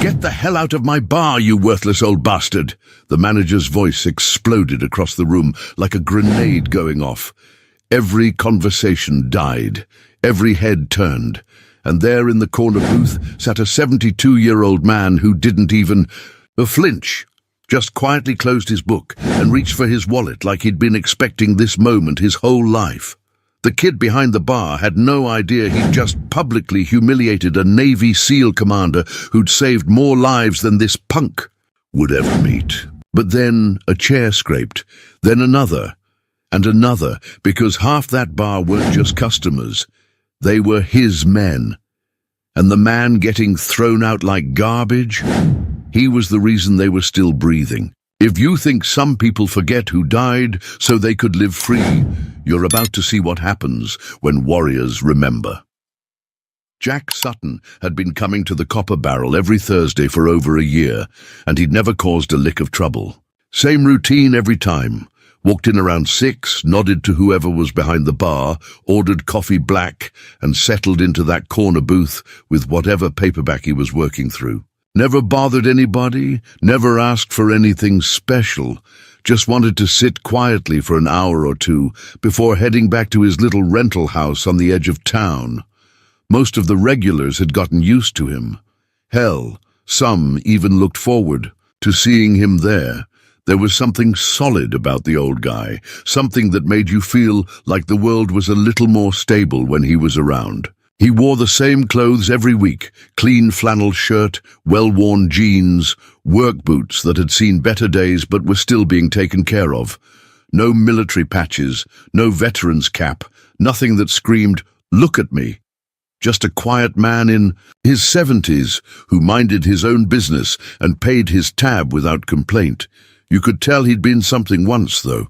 "Get the hell out of my bar, you worthless old bastard!" The manager's voice exploded across the room like a grenade going off. Every conversation died. Every head turned. And there in the corner booth sat a 72-year-old man who didn't even flinch. Just quietly closed his book and reached for his wallet like he'd been expecting this moment his whole life. The kid behind the bar had no idea he'd just publicly humiliated a Navy SEAL commander who'd saved more lives than this punk would ever meet. But then a chair scraped, then another, and another, because half that bar weren't just customers. They were his men. And the man getting thrown out like garbage, he was the reason they were still breathing. If you think some people forget who died so they could live free, you're about to see what happens when warriors remember. Jack Sutton had been coming to the Copper Barrel every Thursday for over a year, and he'd never caused a lick of trouble. Same routine every time. Walked in around 6, nodded to whoever was behind the bar, ordered coffee black, and settled into that corner booth with whatever paperback he was working through. Never bothered anybody, never asked for anything special, just wanted to sit quietly for an hour or two before heading back to his little rental house on the edge of town. Most of the regulars had gotten used to him. Hell, some even looked forward to seeing him there. There was something solid about the old guy, something that made you feel like the world was a little more stable when he was around. He wore the same clothes every week, clean flannel shirt, well-worn jeans, work boots that had seen better days but were still being taken care of. No military patches, no veteran's cap, nothing that screamed, "Look at me." Just a quiet man in his 70s who minded his own business and paid his tab without complaint. You could tell he'd been something once, though.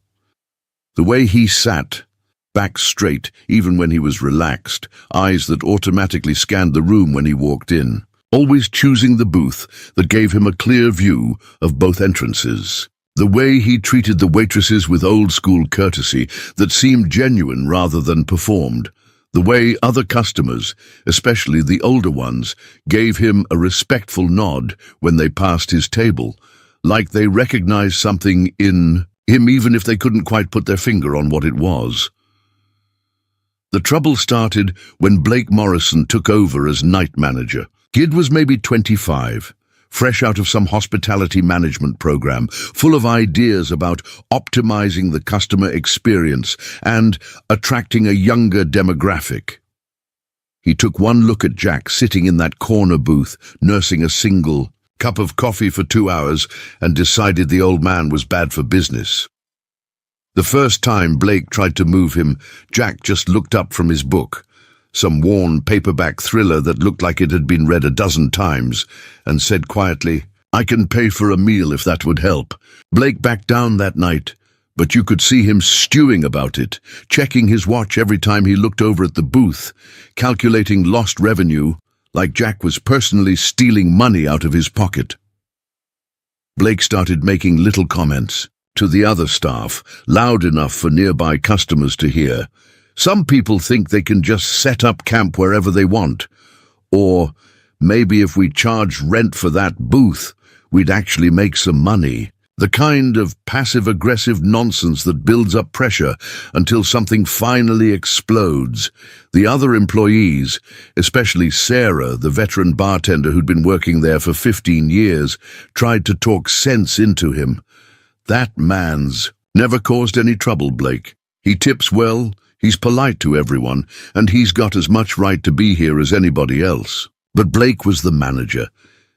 The way he sat, back straight, even when he was relaxed, eyes that automatically scanned the room when he walked in, always choosing the booth that gave him a clear view of both entrances. The way he treated the waitresses with old-school courtesy that seemed genuine rather than performed. The way other customers, especially the older ones, gave him a respectful nod when they passed his table, like they recognized something in him even if they couldn't quite put their finger on what it was. The trouble started when Blake Morrison took over as night manager. Kid was maybe 25, fresh out of some hospitality management program, full of ideas about optimizing the customer experience and attracting a younger demographic. He took one look at Jack sitting in that corner booth, nursing a single cup of coffee for 2 hours, and decided the old man was bad for business. The first time Blake tried to move him, Jack just looked up from his book, some worn paperback thriller that looked like it had been read a dozen times, and said quietly, "I can pay for a meal if that would help." Blake backed down that night, but you could see him stewing about it, checking his watch every time he looked over at the booth, calculating lost revenue, like Jack was personally stealing money out of his pocket. Blake started making little comments to the other staff, loud enough for nearby customers to hear. Some people think they can just set up camp wherever they want. Or maybe if we charged rent for that booth, we'd actually make some money. The kind of passive-aggressive nonsense that builds up pressure until something finally explodes. The other employees, especially Sarah, the veteran bartender who'd been working there for 15 years, tried to talk sense into him. That man's never caused any trouble, Blake. He tips well, he's polite to everyone, and he's got as much right to be here as anybody else. But Blake was the manager,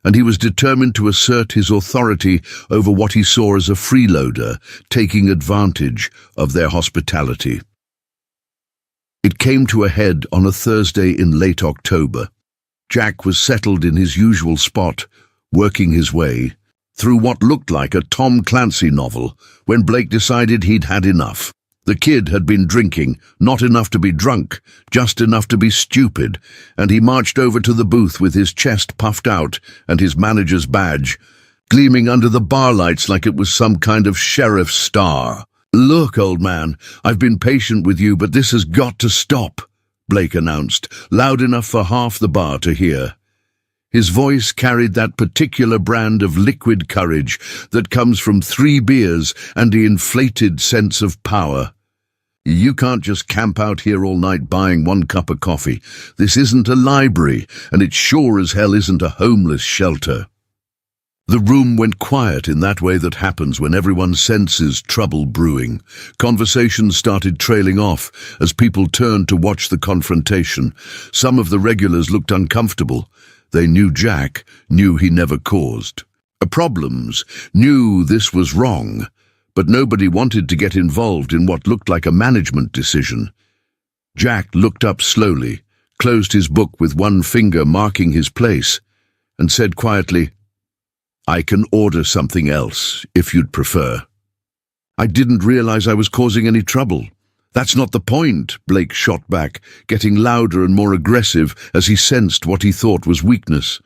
and he was determined to assert his authority over what he saw as a freeloader taking advantage of their hospitality. It came to a head on a Thursday in late October. Jack was settled in his usual spot, working his way through what looked like a Tom Clancy novel, when Blake decided he'd had enough. The kid had been drinking, not enough to be drunk, just enough to be stupid, and he marched over to the booth with his chest puffed out and his manager's badge, gleaming under the bar lights like it was some kind of sheriff's star. "Look, old man, I've been patient with you, but this has got to stop," Blake announced, loud enough for half the bar to hear. His voice carried that particular brand of liquid courage that comes from 3 beers and the inflated sense of power. You can't just camp out here all night buying 1 cup of coffee. This isn't a library, and it sure as hell isn't a homeless shelter. The room went quiet in that way that happens when everyone senses trouble brewing. Conversations started trailing off as people turned to watch the confrontation. Some of the regulars looked uncomfortable. They knew Jack, knew he never caused problems, knew this was wrong, but nobody wanted to get involved in what looked like a management decision. Jack looked up slowly, closed his book with 1 finger marking his place, and said quietly, "I can order something else, if you'd prefer." "I didn't realize I was causing any trouble." "That's not the point," Blake shot back, getting louder and more aggressive as he sensed what he thought was weakness.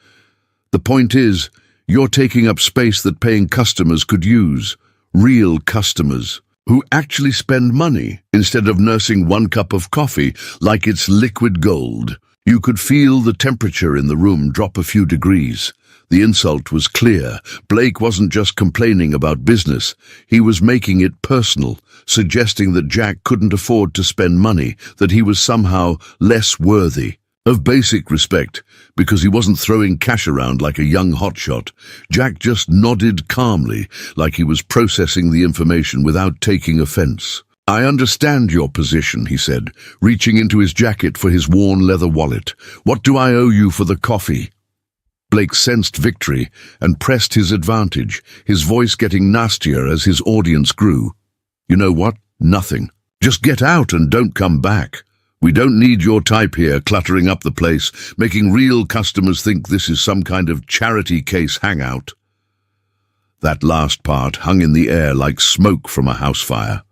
"The point is, you're taking up space that paying customers could use. Real customers, who actually spend money instead of nursing 1 cup of coffee like it's liquid gold." You could feel the temperature in the room drop a few degrees. The insult was clear. Blake wasn't just complaining about business. He was making it personal, suggesting that Jack couldn't afford to spend money, that he was somehow less worthy of basic respect because he wasn't throwing cash around like a young hotshot. Jack just nodded calmly, like he was processing the information without taking offense. "I understand your position," he said, reaching into his jacket for his worn leather wallet. "What do I owe you for the coffee?" Blake sensed victory and pressed his advantage, his voice getting nastier as his audience grew. "You know what? Nothing. Just get out and don't come back. We don't need your type here cluttering up the place, making real customers think this is some kind of charity case hangout." That last part hung in the air like smoke from a house fire.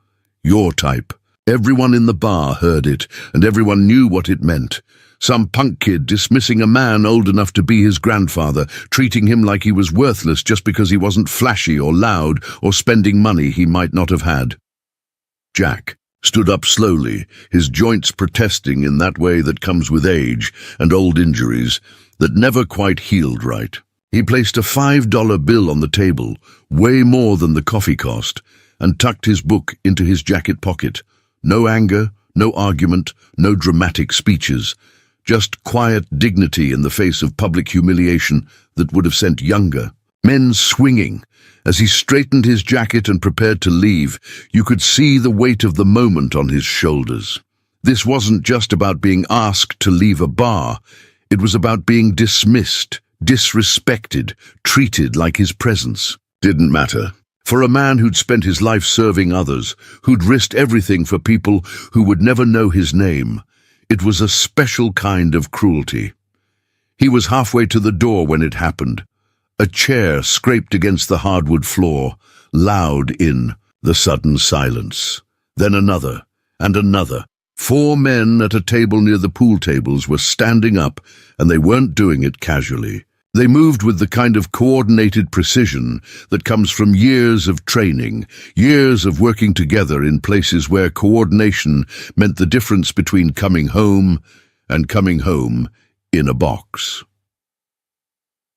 Your type. Everyone in the bar heard it, and everyone knew what it meant. Some punk kid dismissing a man old enough to be his grandfather, treating him like he was worthless just because he wasn't flashy or loud or spending money he might not have had. Jack stood up slowly, his joints protesting in that way that comes with age and old injuries that never quite healed right. He placed a $5 bill on the table, way more than the coffee cost, and tucked his book into his jacket pocket. No anger, no argument, no dramatic speeches. Just quiet dignity in the face of public humiliation that would have sent younger men swinging. As he straightened his jacket and prepared to leave, you could see the weight of the moment on his shoulders. This wasn't just about being asked to leave a bar. It was about being dismissed, disrespected, treated like his presence didn't matter. For a man who'd spent his life serving others, who'd risked everything for people who would never know his name, it was a special kind of cruelty. He was halfway to the door when it happened. A chair scraped against the hardwood floor, loud in the sudden silence. Then another, and another. 4 men at a table near the pool tables were standing up, and they weren't doing it casually. They moved with the kind of coordinated precision that comes from years of training, years of working together in places where coordination meant the difference between coming home and coming home in a box.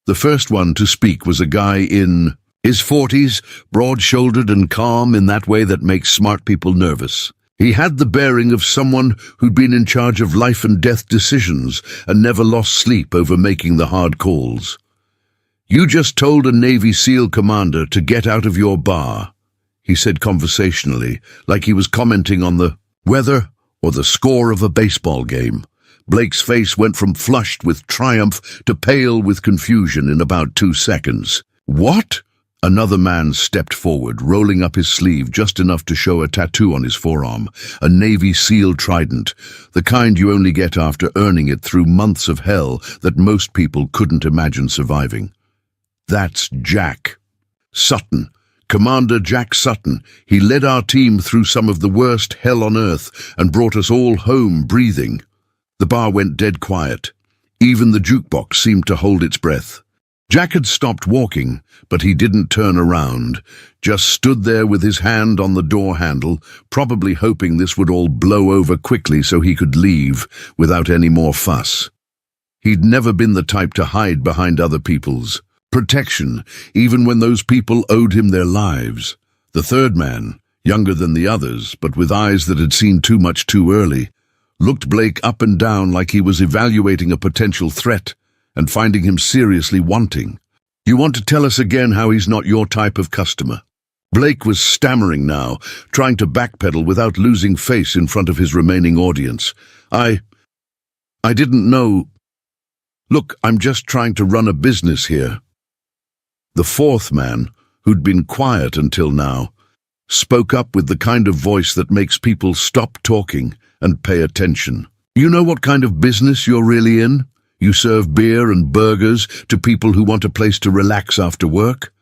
The first one to speak was a guy in his 40s, broad-shouldered and calm in that way that makes smart people nervous. He had the bearing of someone who'd been in charge of life and death decisions and never lost sleep over making the hard calls. "You just told a Navy SEAL commander to get out of your bar," he said conversationally, like he was commenting on the weather or the score of a baseball game. Blake's face went from flushed with triumph to pale with confusion in about 2 seconds. "What?" Another man stepped forward, rolling up his sleeve just enough to show a tattoo on his forearm, a Navy SEAL trident, the kind you only get after earning it through months of hell that most people couldn't imagine surviving. "That's Jack Sutton, Commander Jack Sutton. He led our team through some of the worst hell on earth and brought us all home breathing." The bar went dead quiet. Even the jukebox seemed to hold its breath. Jack had stopped walking, but he didn't turn around, just stood there with his hand on the door handle, probably hoping this would all blow over quickly so he could leave without any more fuss. He'd never been the type to hide behind other people's protection, even when those people owed him their lives. The third man, younger than the others, but with eyes that had seen too much too early, looked Blake up and down like he was evaluating a potential threat and finding him seriously wanting. "You want to tell us again how he's not your type of customer?" Blake was stammering now, trying to backpedal without losing face in front of his remaining audience. I didn't know. Look, I'm just trying to run a business here." The fourth man, who'd been quiet until now, spoke up with the kind of voice that makes people stop talking and pay attention. "You know what kind of business you're really in? You serve beer and burgers to people who want a place to relax after work.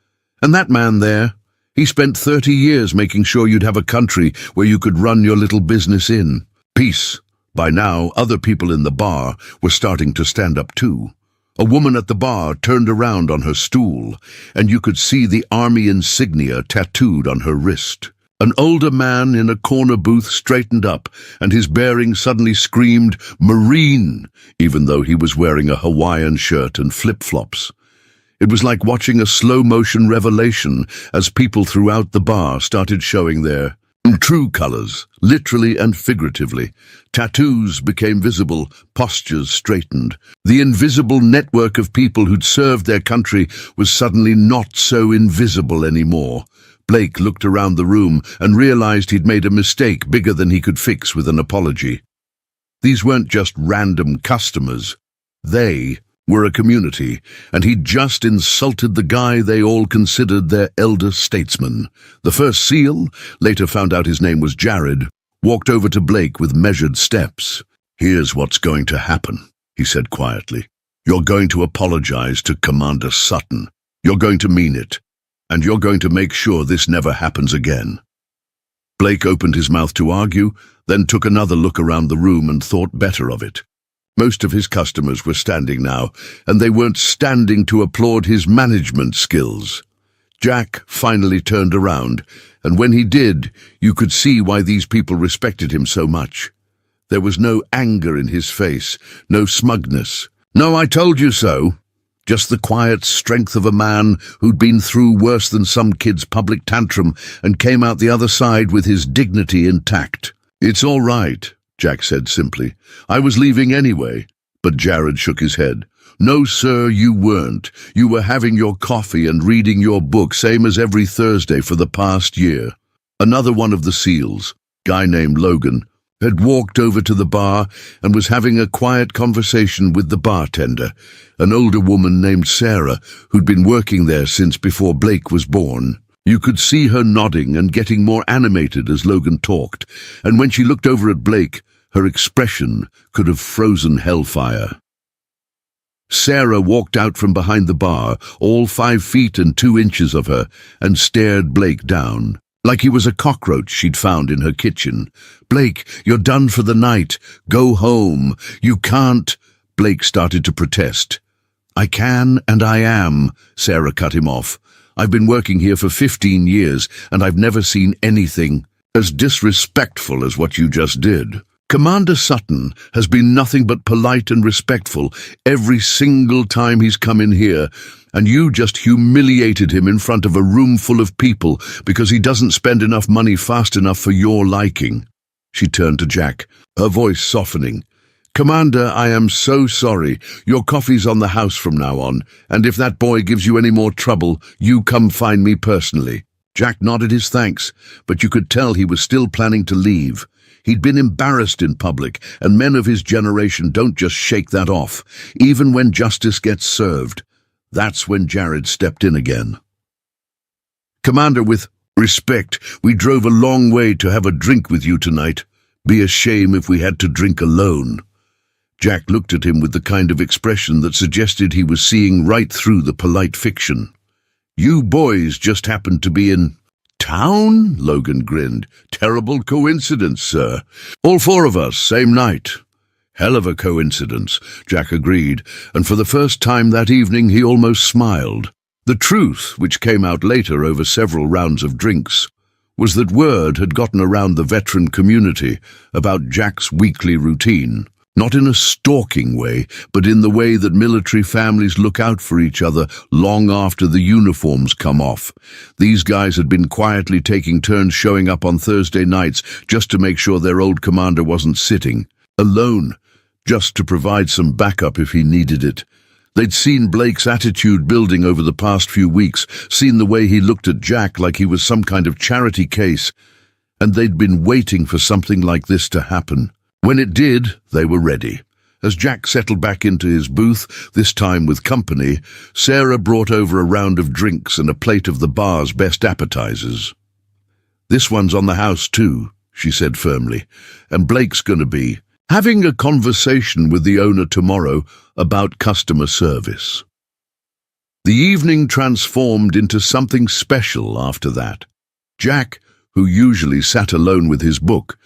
And that man there, he spent 30 years making sure you'd have a country where you could run your little business in. Peace." By now, other people in the bar were starting to stand up too. A woman at the bar turned around on her stool, and you could see the army insignia tattooed on her wrist. An older man in a corner booth straightened up, and his bearing suddenly screamed, "Marine!" even though he was wearing a Hawaiian shirt and flip-flops. It was like watching a slow-motion revelation as people throughout the bar started showing their true colors, literally and figuratively. Tattoos became visible, postures straightened. The invisible network of people who'd served their country was suddenly not so invisible anymore. Blake looked around the room and realized he'd made a mistake bigger than he could fix with an apology. These weren't just random customers. They were a community, and he'd just insulted the guy they all considered their elder statesman. The first SEAL, later found out his name was Jared, walked over to Blake with measured steps. "Here's what's going to happen," he said quietly. "You're going to apologize to Commander Sutton. You're going to mean it, and you're going to make sure this never happens again." Blake opened his mouth to argue, then took another look around the room and thought better of it. Most of his customers were standing now, and they weren't standing to applaud his management skills. Jack finally turned around, and when he did, you could see why these people respected him so much. There was no anger in his face, no smugness. "No, I told you so." Just the quiet strength of a man who'd been through worse than some kid's public tantrum and came out the other side with his dignity intact. "It's all right," Jack said simply. "I was leaving anyway." But Jared shook his head. "No, sir, you weren't. You were having your coffee and reading your book, same as every Thursday for the past year." Another one of the SEALs, guy named Logan, had walked over to the bar and was having a quiet conversation with the bartender, an older woman named Sarah, who'd been working there since before Blake was born. You could see her nodding and getting more animated as Logan talked, and when she looked over at Blake, her expression could have frozen hellfire. Sarah walked out from behind the bar, all 5 feet and 2 inches of her, and stared Blake down, like he was a cockroach she'd found in her kitchen. "Blake, you're done for the night. Go home. You can't." Blake started to protest. "I can and I am," Sarah cut him off. "I've been working here for 15 years, and I've never seen anything as disrespectful as what you just did. Commander Sutton has been nothing but polite and respectful every single time he's come in here, and you just humiliated him in front of a room full of people because he doesn't spend enough money fast enough for your liking." She turned to Jack, her voice softening. "Commander, I am so sorry. Your coffee's on the house from now on, and if that boy gives you any more trouble, you come find me personally." Jack nodded his thanks, but you could tell he was still planning to leave. He'd been embarrassed in public, and men of his generation don't just shake that off, even when justice gets served. That's when Jared stepped in again. "Commander, with respect, we drove a long way to have a drink with you tonight. Be a shame if we had to drink alone." Jack looked at him with the kind of expression that suggested he was seeing right through the polite fiction. "You boys just happened to be in town?" Logan grinned. "Terrible coincidence, sir. All 4 of us, same night." "Hell of a coincidence," Jack agreed, and for the first time that evening he almost smiled. The truth, which came out later over several rounds of drinks, was that word had gotten around the veteran community about Jack's weekly routine. Not in a stalking way, but in the way that military families look out for each other long after the uniforms come off. These guys had been quietly taking turns showing up on Thursday nights just to make sure their old commander wasn't sitting alone, just to provide some backup if he needed it. They'd seen Blake's attitude building over the past few weeks, seen the way he looked at Jack like he was some kind of charity case, and they'd been waiting for something like this to happen. When it did, they were ready. As Jack settled back into his booth, this time with company, Sarah brought over a round of drinks and a plate of the bar's best appetizers. "This one's on the house too," she said firmly, "and Blake's gonna be having a conversation with the owner tomorrow about customer service." The evening transformed into something special after that. Jack, who usually sat alone with his book,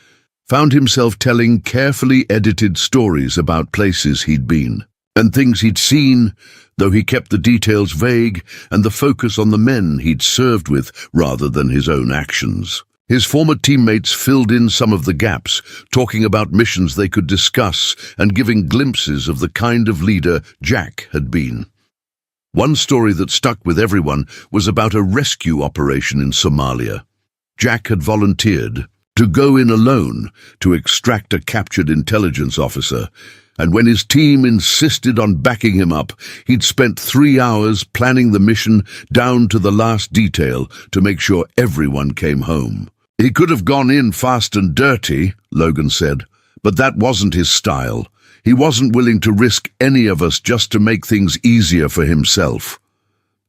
found himself telling carefully edited stories about places he'd been and things he'd seen, though he kept the details vague and the focus on the men he'd served with rather than his own actions. His former teammates filled in some of the gaps, talking about missions they could discuss and giving glimpses of the kind of leader Jack had been. One story that stuck with everyone was about a rescue operation in Somalia. Jack had volunteered to go in alone to extract a captured intelligence officer, and when his team insisted on backing him up, he'd spent 3 hours planning the mission down to the last detail to make sure everyone came home. "He could have gone in fast and dirty," Logan said, "but that wasn't his style. He wasn't willing to risk any of us just to make things easier for himself."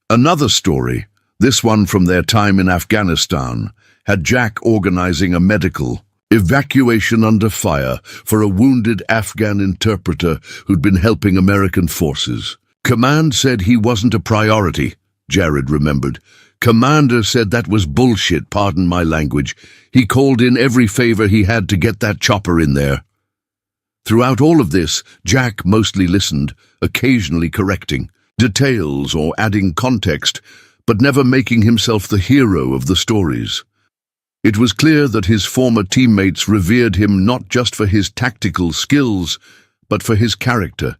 Another story, this one from their time in Afghanistan, had Jack organizing a medical evacuation under fire for a wounded Afghan interpreter who'd been helping American forces. "Command said he wasn't a priority," Jared remembered. "Commander said that was bullshit, pardon my language. He called in every favor he had to get that chopper in there." Throughout all of this, Jack mostly listened, occasionally correcting details or adding context, but never making himself the hero of the stories. It was clear that his former teammates revered him not just for his tactical skills, but for his character,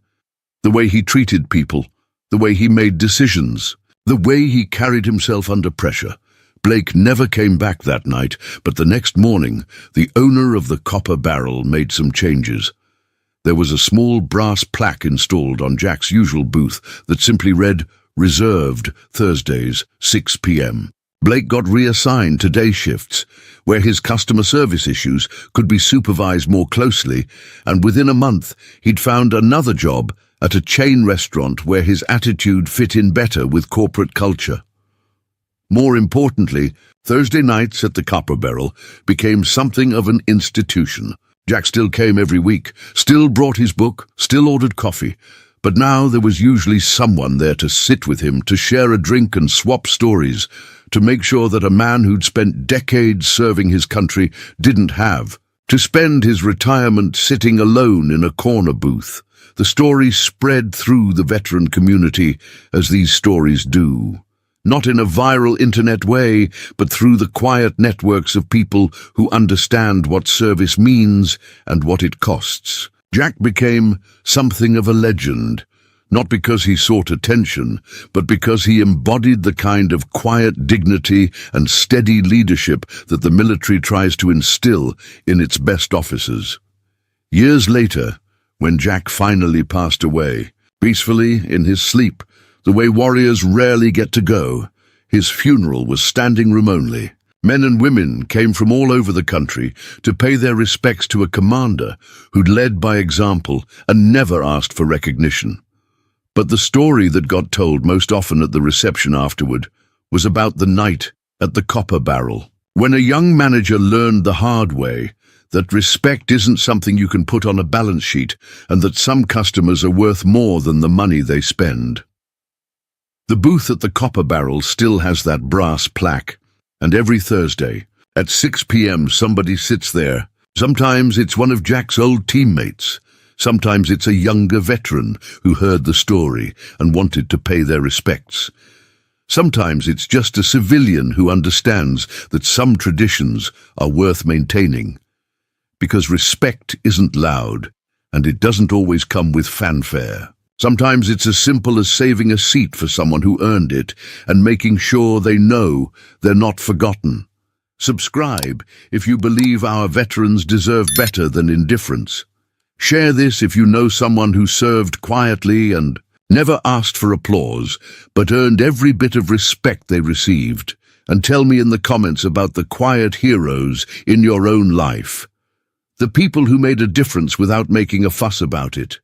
the way he treated people, the way he made decisions, the way he carried himself under pressure. Blake never came back that night, but the next morning, the owner of the Copper Barrel made some changes. There was a small brass plaque installed on Jack's usual booth that simply read, "Reserved, Thursdays, 6 p.m. Blake got reassigned to day shifts, where his customer service issues could be supervised more closely, and within a month he'd found another job at a chain restaurant where his attitude fit in better with corporate culture. More importantly, Thursday nights at the Copper Barrel became something of an institution. Jack still came every week, still brought his book, still ordered coffee, but now there was usually someone there to sit with him, to share a drink and swap stories, to make sure that a man who'd spent decades serving his country didn't have to spend his retirement sitting alone in a corner booth. The stories spread through the veteran community, as these stories do. Not in a viral internet way, but through the quiet networks of people who understand what service means and what it costs. Jack became something of a legend, not because he sought attention, but because he embodied the kind of quiet dignity and steady leadership that the military tries to instill in its best officers. Years later, when Jack finally passed away, peacefully in his sleep, the way warriors rarely get to go, his funeral was standing room only. Men and women came from all over the country to pay their respects to a commander who'd led by example and never asked for recognition. But the story that got told most often at the reception afterward was about the night at the Copper Barrel, when a young manager learned the hard way that respect isn't something you can put on a balance sheet, and that some customers are worth more than the money they spend. The booth at the Copper Barrel still has that brass plaque, and every Thursday, at 6 p.m. somebody sits there. Sometimes it's one of Jack's old teammates. Sometimes it's a younger veteran who heard the story and wanted to pay their respects. Sometimes it's just a civilian who understands that some traditions are worth maintaining. Because respect isn't loud, and it doesn't always come with fanfare. Sometimes it's as simple as saving a seat for someone who earned it and making sure they know they're not forgotten. Subscribe if you believe our veterans deserve better than indifference. Share this if you know someone who served quietly and never asked for applause, but earned every bit of respect they received. And tell me in the comments about the quiet heroes in your own life. The people who made a difference without making a fuss about it.